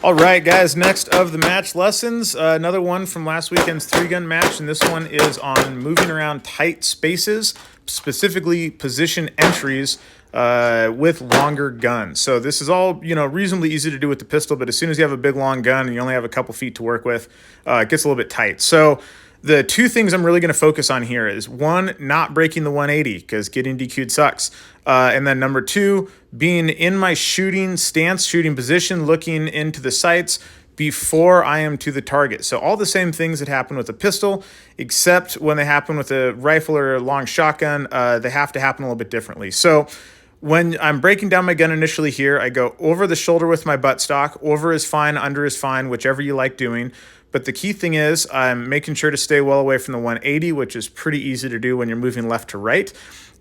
All right, guys, next of the match lessons, another one from last weekend's 3-gun match, and this one is on moving around tight spaces, specifically position entries with longer guns. So this is all, reasonably easy to do with the pistol, but as soon as you have a big, long gun and you only have a couple feet to work with, it gets a little bit tight. So the two things I'm really going to focus on here is, one, not breaking the 180 because getting DQ'd sucks. And then number two, being in my shooting stance, shooting position, looking into the sights before I am to the target. So all the same things that happen with a pistol, except when they happen with a rifle or a long shotgun, they have to happen a little bit differently. So when I'm breaking down my gun initially here, I go over the shoulder with my buttstock. Over is fine, under is fine, whichever you like doing. But the key thing is I'm making sure to stay well away from the 180, which is pretty easy to do when you're moving left to right.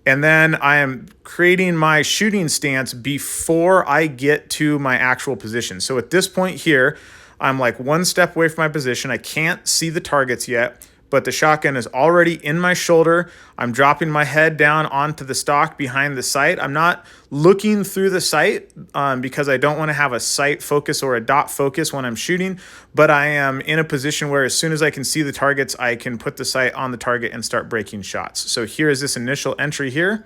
And then I am creating my shooting stance before I get to my actual position. So at this point here, I'm like one step away from my position. I can't see the targets yet, but the shotgun is already in my shoulder. I'm dropping my head down onto the stock behind the sight. I'm not looking through the sight because I don't want to have a sight focus or a dot focus when I'm shooting, but I am in a position where as soon as I can see the targets, I can put the sight on the target and start breaking shots. So here is this initial entry here.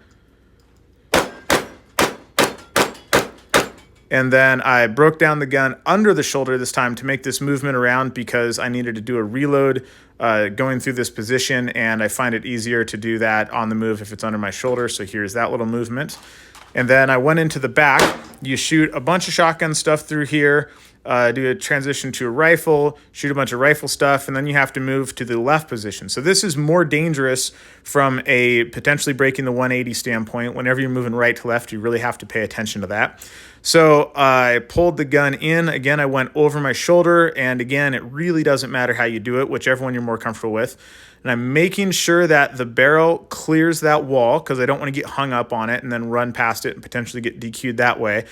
And then I broke down the gun under the shoulder this time to make this movement around because I needed to do a reload going through this position, and I find it easier to do that on the move if it's under my shoulder. So here's that little movement. And then I went into the back. You shoot a bunch of shotgun stuff through here, do a transition to a rifle, shoot a bunch of rifle stuff, and then you have to move to the left position. So this is more dangerous from a potentially breaking the 180 standpoint. Whenever you're moving right to left, you really have to pay attention to that. So I pulled the gun in. Again, I went over my shoulder, and again, it really doesn't matter how you do it, whichever one you're more comfortable with. And I'm making sure that the barrel clears that wall because I don't want to get hung up on it and then run past it and potentially get DQ'd that way.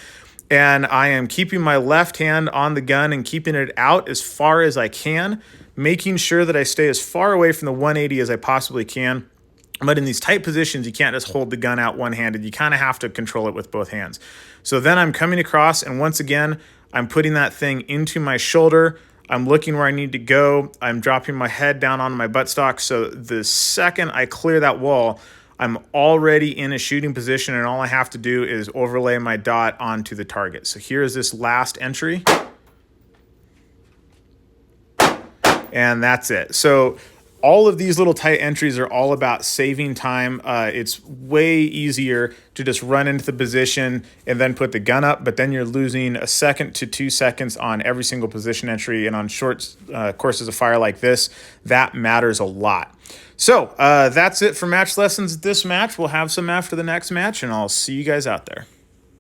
And I am keeping my left hand on the gun and keeping it out as far as I can, making sure that I stay as far away from the 180 as I possibly can. But in these tight positions, you can't just hold the gun out one-handed. You kind of have to control it with both hands. So then I'm coming across, and once again, I'm putting that thing into my shoulder. I'm looking where I need to go. I'm dropping my head down onto my buttstock. So the second I clear that wall, I'm already in a shooting position, and all I have to do is overlay my dot onto the target. So here is this last entry. And that's it. So all of these little tight entries are all about saving time. It's way easier to just run into the position and then put the gun up, but then you're losing 1 second to 2 seconds on every single position entry. And on short courses of fire like this, that matters a lot. So that's it for match lessons this match. We'll have some after the next match, and I'll see you guys out there.